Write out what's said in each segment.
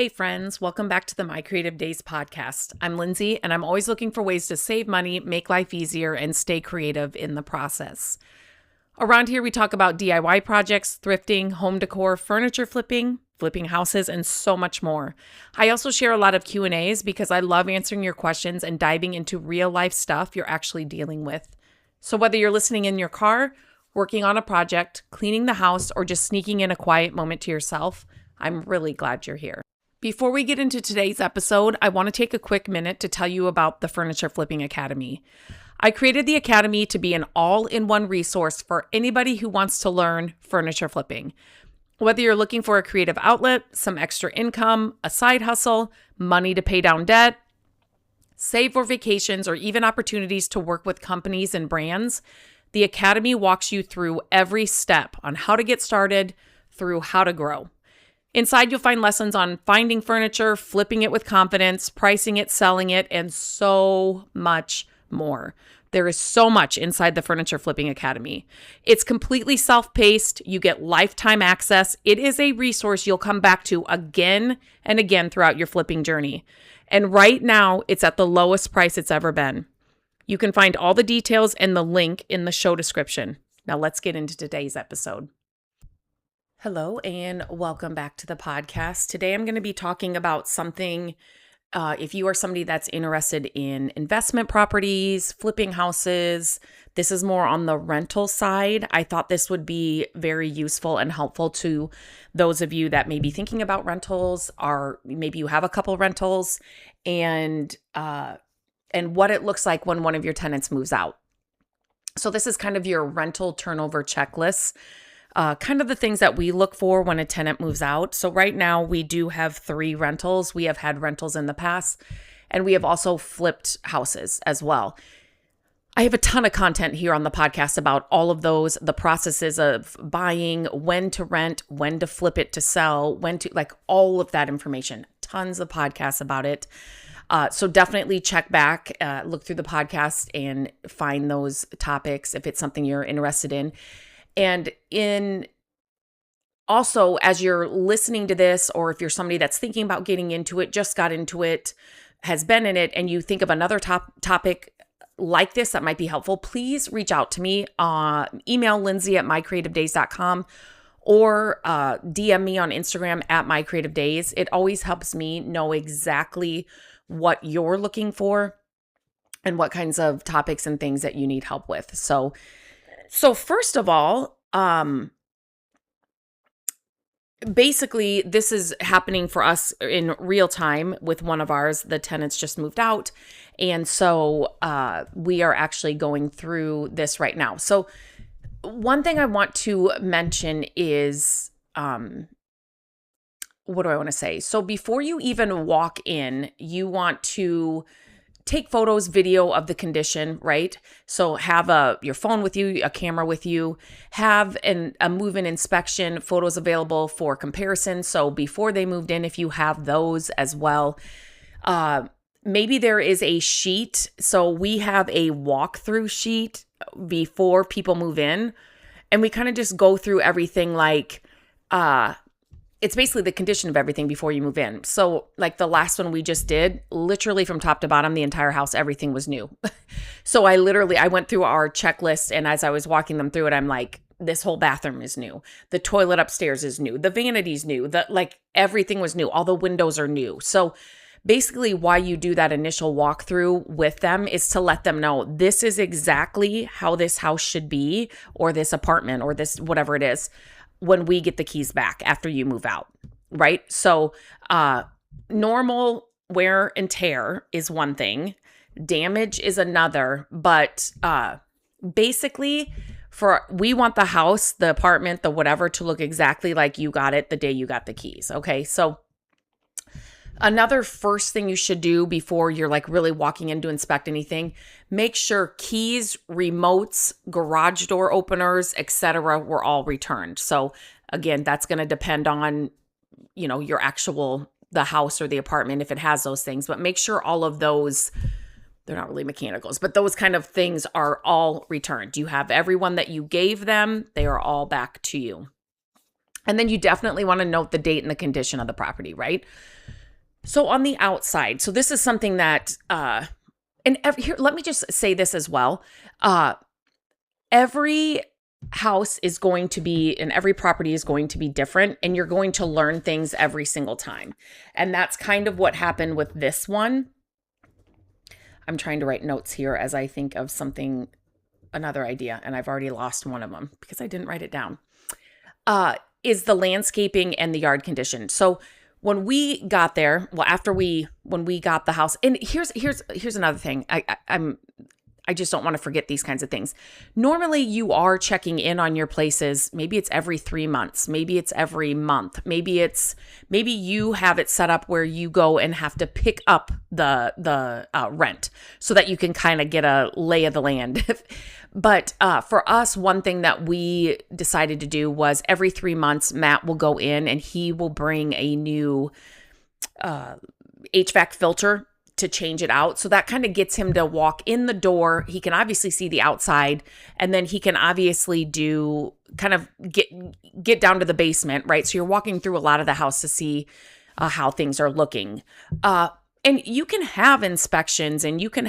Hey friends, welcome back to the My Creative Days podcast. I'm Lindsay, and I'm always looking for ways to save money, make life easier, and stay creative in the process. Around here, we talk about DIY projects, thrifting, home decor, furniture flipping houses, and so much more. I also share a lot of Q&As because I love answering your questions and diving into real life stuff you're actually dealing with. So whether you're listening in your car, working on a project, cleaning the house, or just sneaking in a quiet moment to yourself, I'm really glad you're here. Before we get into today's episode, I want to take a quick minute to tell you about the Furniture Flipping Academy. I created the Academy to be an all-in-one resource for anybody who wants to learn furniture flipping. Whether you're looking for a creative outlet, some extra income, a side hustle, money to pay down debt, save for vacations, or even opportunities to work with companies and brands, the Academy walks you through every step on how to get started through how to grow. Inside, you'll find lessons on finding furniture, flipping it with confidence, pricing it, selling it, and so much more. There is so much inside the Furniture Flipping Academy. It's completely self-paced. You get lifetime access. It is a resource you'll come back to again and again throughout your flipping journey. And right now, it's at the lowest price it's ever been. You can find all the details and the link in the show description. Now let's get into today's episode. Hello and welcome back to the podcast. Today I'm going to be talking about something, if you are somebody that's interested in investment properties, flipping houses, this is more on the rental side. I thought this would be very useful and helpful to those of you that may be thinking about rentals, or maybe you have a couple rentals, and what it looks like when one of your tenants moves out. So this is kind of your rental turnover checklist. Kind of the things that we look for when a tenant moves out. So right now we do have 3 rentals. We have had rentals in the past, and we have also flipped houses as well. I have a ton of content here on the podcast about all of those, the processes of buying, when to rent, when to flip it to sell, like all of that information, tons of podcasts about it. So definitely check back, look through the podcast and find those topics if it's something you're interested in. And also, as you're listening to this, or if you're somebody that's thinking about getting into it, just got into it, has been in it, and you think of another topic like this that might be helpful, please reach out to me. Email Lindsay at mycreativedays.com or DM me on Instagram at mycreativedays. It always helps me know exactly what you're looking for and what kinds of topics and things that you need help with. So first of all, basically this is happening for us in real time with one of ours. The tenants just moved out. And so we are actually going through this right now. So one thing I want to mention is, what do I want to say? So before you even walk in, you want to take photos, video of the condition, right? So have your phone with you, a camera with you, have a move-in inspection, photos available for comparison. So before they moved in, if you have those as well. Maybe there is a sheet. So we have a walkthrough sheet before people move in, and we kind of just go through everything like, it's basically the condition of everything before you move in. So like the last one we just did, literally from top to bottom, the entire house, everything was new. So I went through our checklist, and as I was walking them through it, I'm like, this whole bathroom is new. The toilet upstairs is new. The vanity's new. Everything was new. All the windows are new. So basically why you do that initial walkthrough with them is to let them know this is exactly how this house should be, or this apartment, or this, whatever it is, when we get the keys back after you move out, right? So normal wear and tear is one thing, damage is another, but basically we want the house, the apartment, the whatever to look exactly like you got it the day you got the keys, okay? So another first thing you should do before you're like really walking in to inspect anything, make sure keys, remotes, garage door openers, etc. were all returned. So again, that's going to depend on, the house or the apartment if it has those things, but make sure all of those, they're not really mechanicals, but those kind of things are all returned. You have everyone that you gave them, they are all back to you. And then you definitely want to note the date and the condition of the property, right? So on the outside, so this is something that, here, let me just say this as well. Every house is going to be, and every property is going to be different, and you're going to learn things every single time. And that's kind of what happened with this one. I'm trying to write notes here as I think of something, another idea, and I've already lost one of them because I didn't write it down. Is the landscaping and the yard condition. So when we got there, well, when we got the house, and here's another thing. I just don't want to forget these kinds of things. Normally you are checking in on your places. Maybe it's every 3 months. Maybe it's every month. Maybe you have it set up where you go and have to pick up the rent so that you can kind of get a lay of the land. But for us, one thing that we decided to do was every 3 months, Matt will go in and he will bring a new HVAC filter to change it out. So that kind of gets him to walk in the door. He can obviously see the outside, and then he can obviously do kind of get down to the basement, right? So you're walking through a lot of the house to see how things are looking. And you can have inspections, and you can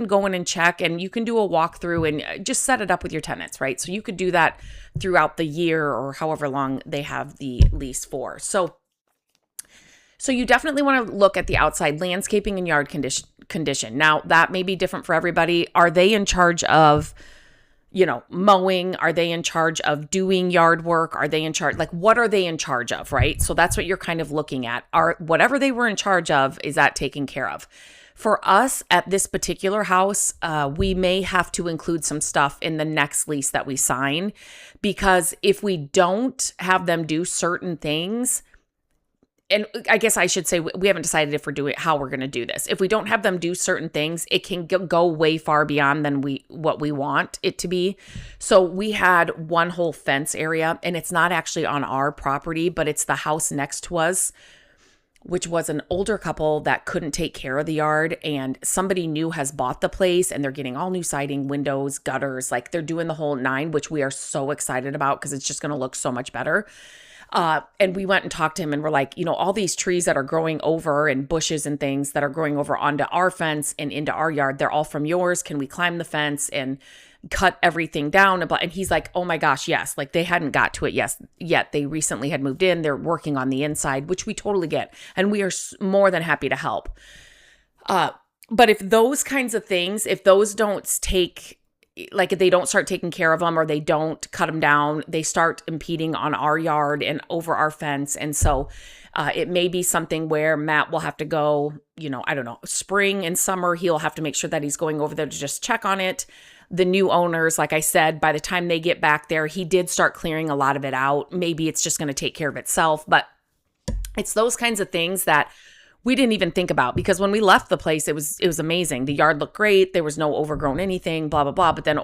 go in and check, and you can do a walkthrough and just set it up with your tenants, right? So you could do that throughout the year or however long they have the lease for. So you definitely want to look at the outside landscaping and yard condition. Now, that may be different for everybody. Are they in charge of, mowing? Are they in charge of doing yard work? Are they in charge? Like, what are they in charge of, right? So that's what you're kind of looking at. Whatever they were in charge of, is that taken care of? For us at this particular house, we may have to include some stuff in the next lease that we sign, because if we don't have them do certain things, and I guess I should say we haven't decided how we're going to do this. If we don't have them do certain things, it can go way far beyond than what we want it to be. So we had one whole fence area, and it's not actually on our property, but it's the house next to us, which was an older couple that couldn't take care of the yard, and somebody new has bought the place, and they're getting all new siding, windows, gutters, like they're doing the whole nine, which we are so excited about because it's just going to look so much better. And we went and talked to him, and we're like, all these trees that are growing over, and bushes and things that are growing over onto our fence and into our yard, they're all from yours. Can we climb the fence and cut everything down? And he's like, oh my gosh, yes. Like, they hadn't got to it yet. They recently had moved in. They're working on the inside, which we totally get. And we are more than happy to help. But if those kinds of things, if those don't if they don't start taking care of them, or they don't cut them down, they start impeding on our yard and over our fence. And so it may be something where Matt will have to go, I don't know, spring and summer, he'll have to make sure that he's going over there to just check on it. The new owners, like I said, by the time they get back there, he did start clearing a lot of it out. Maybe it's just going to take care of itself, but it's those kinds of things that we didn't even think about, because when we left the place, it was amazing. The yard looked great. There was no overgrown anything, blah, blah, blah. But then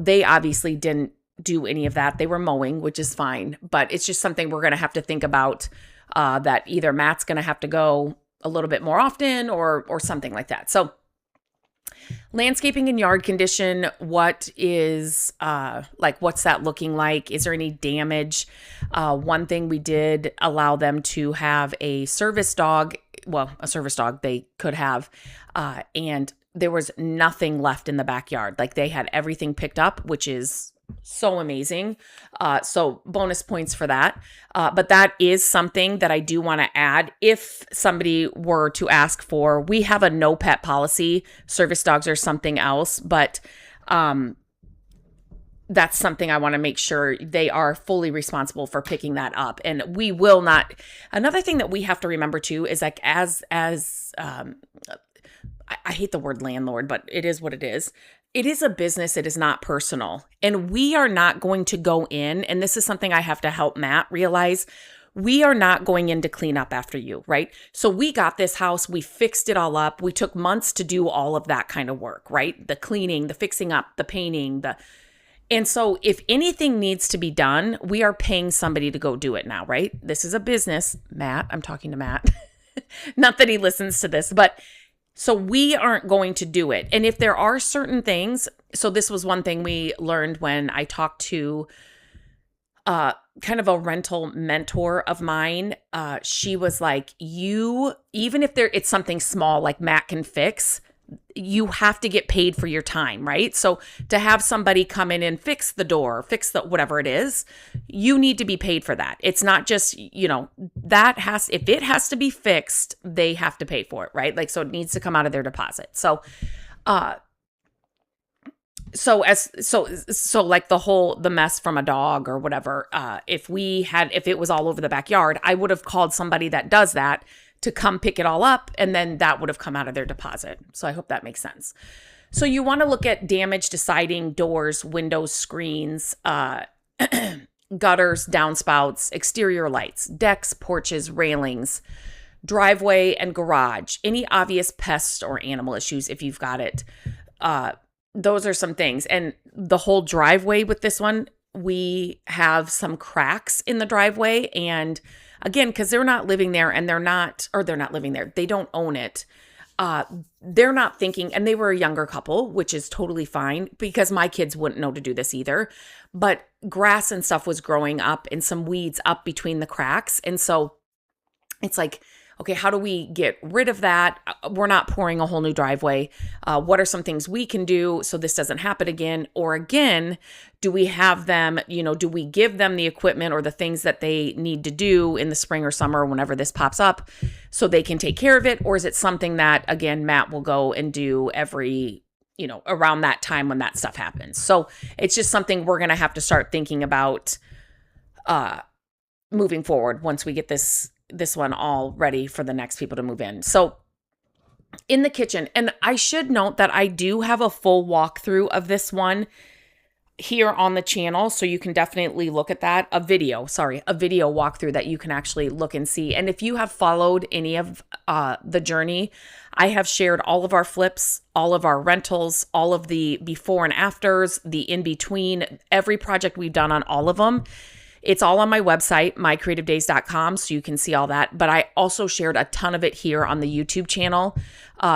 they obviously didn't do any of that. They were mowing, which is fine. But it's just something we're going to have to think about, that either Matt's going to have to go a little bit more often or something like that. So landscaping and yard condition, what is, what's that looking like? Is there any damage? One thing, we did allow them to have a service dog. Well, a service dog they could have, and there was nothing left in the backyard. Like, they had everything picked up, which is so amazing. So bonus points for that. But that is something that I do want to add. If somebody were to ask for, we have a no pet policy. Service dogs are something else, but that's something I want to make sure they are fully responsible for picking that up. And we will not. Another thing that we have to remember too is, like, I hate the word landlord, but it is what it is. It is a business. It is not personal. And we are not going to go in, and this is something I have to help Matt realize, we are not going in to clean up after you, right? So we got this house, we fixed it all up. We took months to do all of that kind of work, right? The cleaning, the fixing up, the painting, and so if anything needs to be done, we are paying somebody to go do it now, right? This is a business. Matt, I'm talking to Matt. Not that he listens to this, but so we aren't going to do it. And if there are certain things, so this was one thing we learned when I talked to kind of a rental mentor of mine. She was like, even if it's something small like Matt can fix, you have to get paid for your time, right? So to have somebody come in and fix the door, fix the whatever it is, you need to be paid for that. It's not just, if it has to be fixed, they have to pay for it, right? Like, so it needs to come out of their deposit. So like the mess from a dog or whatever, if it was all over the backyard, I would have called somebody that does that to come pick it all up, and then that would have come out of their deposit. So I hope that makes sense. So you want to look at damage to siding, doors, windows, screens, gutters, downspouts, exterior lights, decks, porches, railings, driveway, and garage. Any obvious pest or animal issues if you've got it. Those are some things. And the whole driveway with this one, we have some cracks in the driveway, and again, because they're not living there and they're not living there. They don't own it. They're not thinking, and they were a younger couple, which is totally fine because my kids wouldn't know to do this either. But grass and stuff was growing up and some weeds up between the cracks. And so it's like, okay, how do we get rid of that? We're not pouring a whole new driveway. What are some things we can do so this doesn't happen again? Or again, do we have them, do we give them the equipment or the things that they need to do in the spring or summer, whenever this pops up, so they can take care of it? Or is it something that, again, Matt will go and do every, around that time when that stuff happens? So it's just something we're going to have to start thinking about moving forward once we get this one all ready for the next people to move in. So in the kitchen, and I should note that I do have a full walkthrough of this one here on the channel, so you can definitely look at that. A video walkthrough that you can actually look and see. And if you have followed any of the journey, I have shared all of our flips, all of our rentals, all of the before and afters, the in-between, every project we've done on all of them. It's all on my website, mycreativedays.com, so you can see all that. But I also shared a ton of it here on the YouTube channel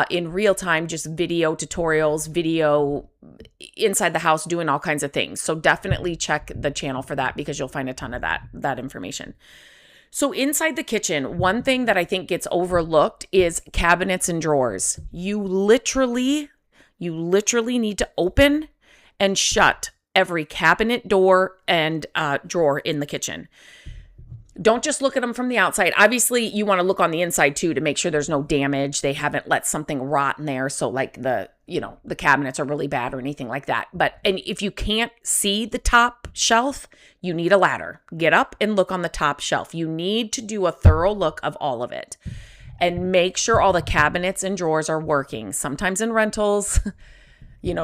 in real time, just video tutorials, video inside the house, doing all kinds of things. So definitely check the channel for that because you'll find a ton of that information. So inside the kitchen, one thing that I think gets overlooked is cabinets and drawers. You literally need to open and shut every cabinet, door, and drawer in the kitchen. Don't just look at them from the outside. Obviously, you want to look on the inside too to make sure there's no damage. They haven't let something rot in there. So like the cabinets are really bad or anything like that. And if you can't see the top shelf, you need a ladder. Get up and look on the top shelf. You need to do a thorough look of all of it and make sure all the cabinets and drawers are working. Sometimes in rentals,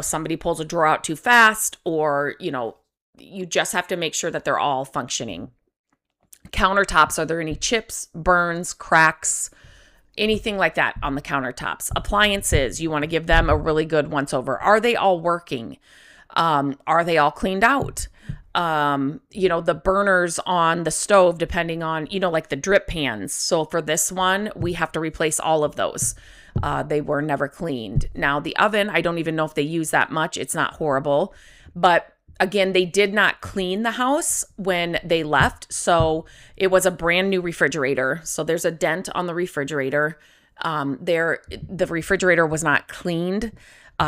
somebody pulls a drawer out too fast, or, you just have to make sure that they're all functioning. Countertops, are there any chips, burns, cracks, anything like that on the countertops? Appliances, you want to give them a really good once over. Are they all working? Are they all cleaned out? The burners on the stove, depending on, like the drip pans. So for this one, we have to replace all of those. They were never cleaned. Now the oven, I don't even know if they use that much. It's not horrible, but again, they did not clean the house when they left. So it was a brand new refrigerator. So there's a dent on the refrigerator. The refrigerator was not cleaned.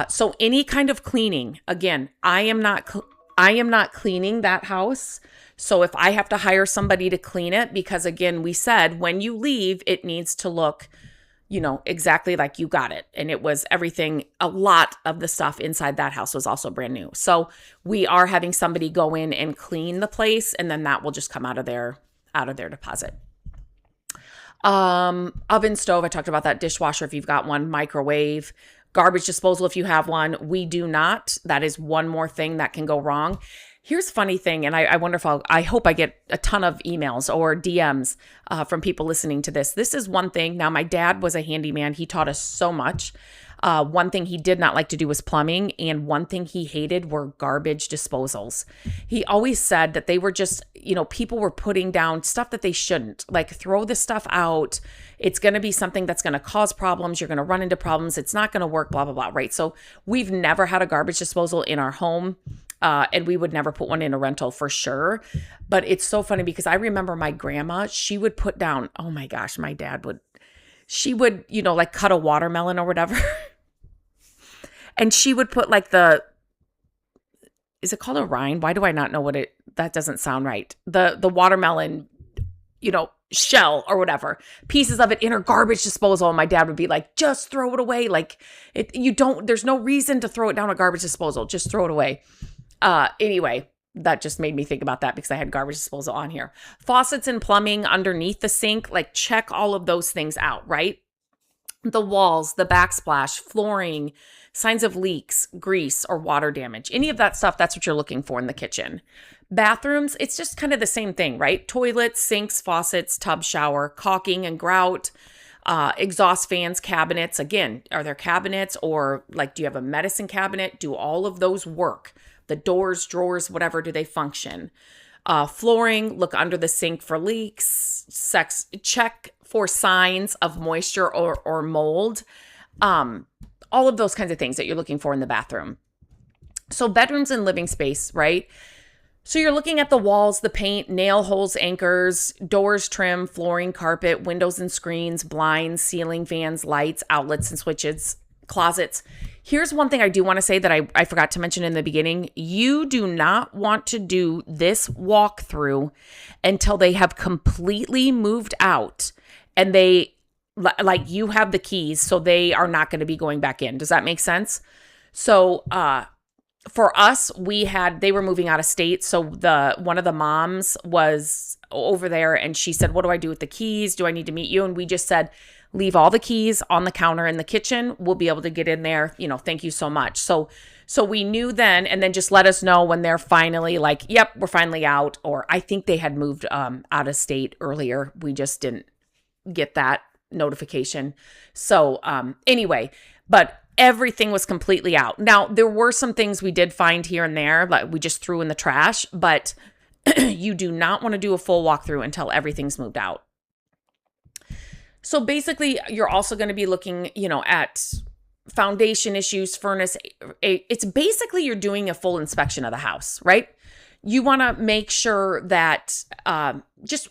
So any kind of cleaning, again, I am not cleaning that house. So if I have to hire somebody to clean it, because again, we said when you leave, it needs to look exactly like you got it. And it was everything, a lot of the stuff inside that house was also brand new. So we are having somebody go in and clean the place, and then that will just come out of their deposit. Oven, stove, I talked about that. Dishwasher if you've got one. Microwave. Garbage disposal if you have one. We do not. That is one more thing that can go wrong. Here's a funny thing, and I wonder if I hope I get a ton of emails or DMs from people listening to this. This is one thing. Now, my dad was a handyman. He taught us so much. One thing he did not like to do was plumbing, and one thing he hated were garbage disposals. He always said that they were just, people were putting down stuff that they shouldn't. Like, throw this stuff out. It's going to be something that's going to cause problems. You're going to run into problems. It's not going to work, blah, blah, blah, right? So we've never had a garbage disposal in our home. And we would never put one in a rental for sure. But it's so funny because I remember my grandma, she would put down, oh my gosh, my dad would, she would, like cut a watermelon or whatever. And she would put like is it called a rind? Why do I not know that doesn't sound right. The watermelon, shell or whatever, pieces of it in her garbage disposal. And my dad would be like, just throw it away. Like there's no reason to throw it down a garbage disposal. Just throw it away. Anyway, that just made me think about that because I had garbage disposal on here. Faucets and plumbing underneath the sink, like check all of those things out, right? The walls, the backsplash, flooring, signs of leaks, grease, or water damage. Any of that stuff, that's what you're looking for in the kitchen. Bathrooms, it's just kind of the same thing, right? Toilets, sinks, faucets, tub, shower, caulking and grout, exhaust fans, cabinets. Again, are there cabinets or like, do you have a medicine cabinet? Do all of those work? The doors, drawers, whatever, do they function? Flooring, look under the sink for leaks, check for signs of moisture or mold. All of those kinds of things that you're looking for in the bathroom. So bedrooms and living space, right? So you're looking at the walls, the paint, nail holes, anchors, doors, trim, flooring, carpet, windows and screens, blinds, ceiling fans, lights, outlets and switches, closets. Here's one thing I do want to say that I forgot to mention in the beginning. You do not want to do this walkthrough until they have completely moved out and you have the keys, so they are not going to be going back in. Does that make sense? So, for us, they were moving out of state. So one of the moms was over there and she said, what do I do with the keys? Do I need to meet you? And we just said, leave all the keys on the counter in the kitchen. We'll be able to get in there. Thank you so much. So we knew then, and then just let us know when they're finally like, yep, we're finally out. Or I think they had moved out of state earlier. We just didn't get that notification. So anyway, but everything was completely out. Now, there were some things we did find here and there, like we just threw in the trash, but you do not want to do a full walkthrough until everything's moved out. So basically, you're also going to be looking, at foundation issues, furnace. It's basically you're doing a full inspection of the house, right? You want to make sure that just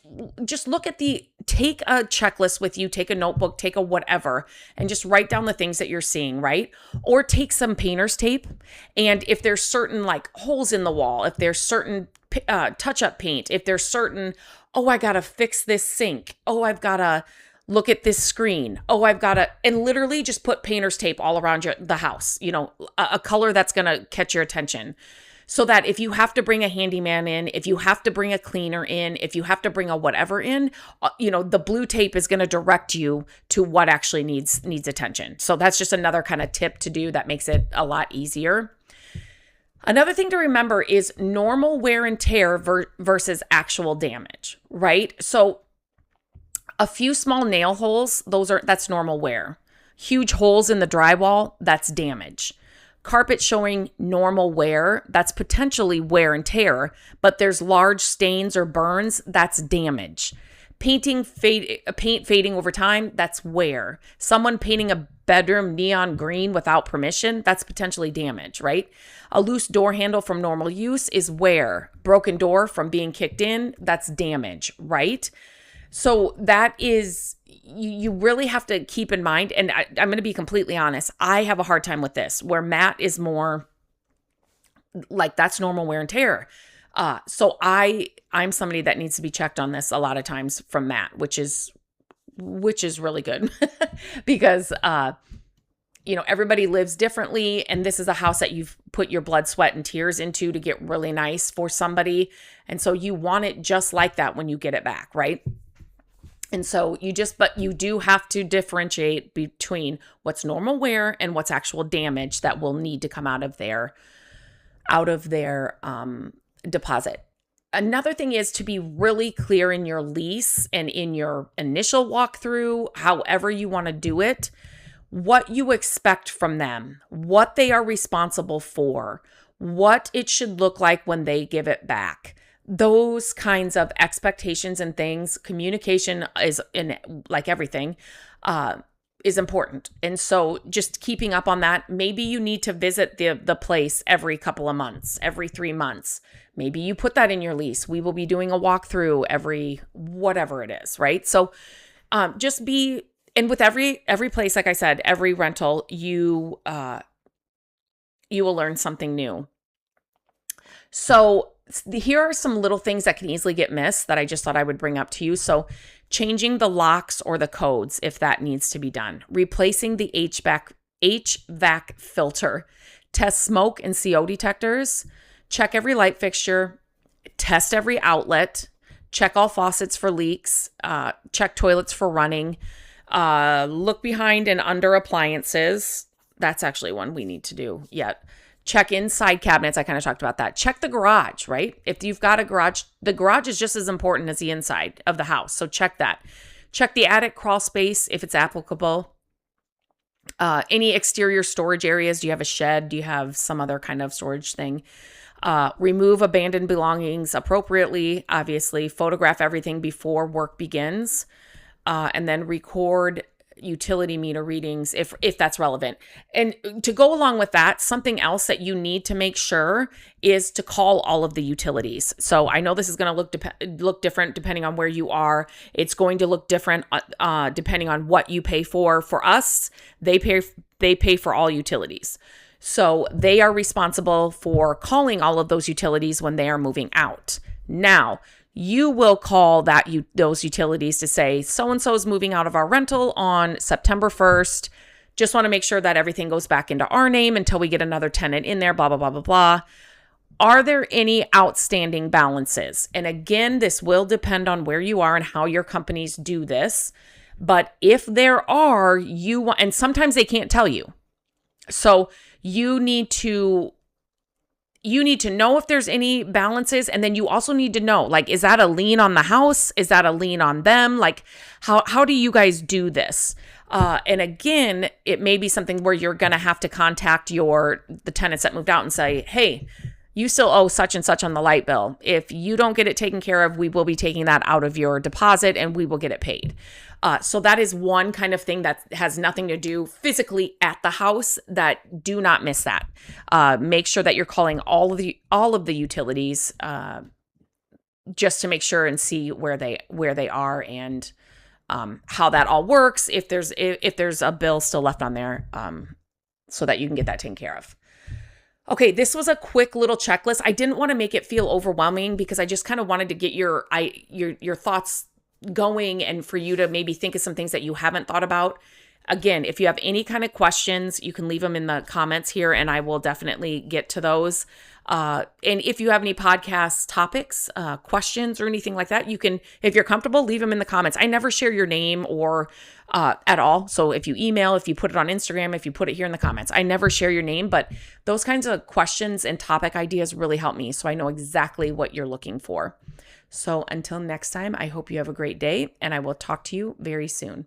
look at take a checklist with you, take a notebook, take a whatever, and just write down the things that you're seeing, right? Or take some painter's tape. And if there's certain like holes in the wall, if there's certain touch-up paint, if there's certain, I got to fix this sink. I've got to look at this screen. And literally just put painter's tape all around the house, a color that's going to catch your attention. So that if you have to bring a handyman in, if you have to bring a cleaner in, if you have to bring a whatever in, the blue tape is going to direct you to what actually needs attention. So that's just another kind of tip to do that makes it a lot easier. Another thing to remember is normal wear and tear versus actual damage, right? So a few small nail holes, that's normal wear. Huge holes in the drywall, that's damage. Carpet showing normal wear, that's potentially wear and tear, but there's large stains or burns, that's damage. Paint fading over time, that's wear. Someone painting a bedroom neon green without permission, that's potentially damage, right? A loose door handle from normal use is wear. Broken door from being kicked in, that's damage, right? So that is, you really have to keep in mind, and I'm going to be completely honest, I have a hard time with this, where Matt is more like that's normal wear and tear. So I'm somebody that needs to be checked on this a lot of times from Matt, which is really good because, everybody lives differently. And this is a house that you've put your blood, sweat, and tears into to get really nice for somebody. And so you want it just like that when you get it back, right? And so but you do have to differentiate between what's normal wear and what's actual damage that will need to come out of their deposit. Another thing is to be really clear in your lease and in your initial walkthrough, however you want to do it, what you expect from them, what they are responsible for, what it should look like when they give it back. Those kinds of expectations and things, communication is, in like everything, is important. And so just keeping up on that. Maybe you need to visit the place every couple of months, every 3 months. Maybe you put that in your lease. We will be doing a walkthrough every whatever it is, right? So just be, and with every place, like I said, every rental, you will learn something new. So here are some little things that can easily get missed that I just thought I would bring up to you. So changing the locks or the codes if that needs to be done. Replacing the HVAC filter. Test smoke and CO detectors. Check every light fixture. Test every outlet. Check all faucets for leaks. Check toilets for running. Look behind and under appliances. That's actually one we need to do yet. Check inside cabinets. I kind of talked about that. Check the garage, right? If you've got a garage, the garage is just as important as the inside of the house. So check that. Check the attic crawl space if it's applicable. Any exterior storage areas. Do you have a shed? Do you have some other kind of storage thing? Remove abandoned belongings appropriately. Obviously, photograph everything before work begins. And then record utility meter readings if that's relevant. And to go along with that, something else that you need to make sure is to call all of the utilities. So I know this is going to look different depending on where you are. It's going to look different depending on what you pay for. For us, they pay for all utilities. So they are responsible for calling all of those utilities when they are moving out. Now, you will call those utilities to say, so-and-so is moving out of our rental on September 1st. Just want to make sure that everything goes back into our name until we get another tenant in there, blah, blah, blah, blah, blah. Are there any outstanding balances? And again, this will depend on where you are and how your companies do this. But if there are, and sometimes they can't tell you. So you need to know if there's any balances. And then you also need to know, like, is that a lien on the house? Is that a lien on them? Like, how do you guys do this? And again, it may be something where you're going to have to contact the tenants that moved out and say, hey, you still owe such and such on the light bill. If you don't get it taken care of, we will be taking that out of your deposit and we will get it paid. So that is one kind of thing that has nothing to do physically at the house. That do not miss that. Make sure that you're calling all of the utilities just to make sure and see where they are and how that all works. If there's a bill still left on there, so that you can get that taken care of. Okay, this was a quick little checklist. I didn't want to make it feel overwhelming because I just kind of wanted to get your thoughts going and for you to maybe think of some things that you haven't thought about. Again, if you have any kind of questions, you can leave them in the comments here and I will definitely get to those. And if you have any podcast topics, questions or anything like that, you can, if you're comfortable, leave them in the comments. I never share your name or at all. So if you email, if you put it on Instagram, if you put it here in the comments, I never share your name, but those kinds of questions and topic ideas really help me. So I know exactly what you're looking for. So until next time, I hope you have a great day and I will talk to you very soon.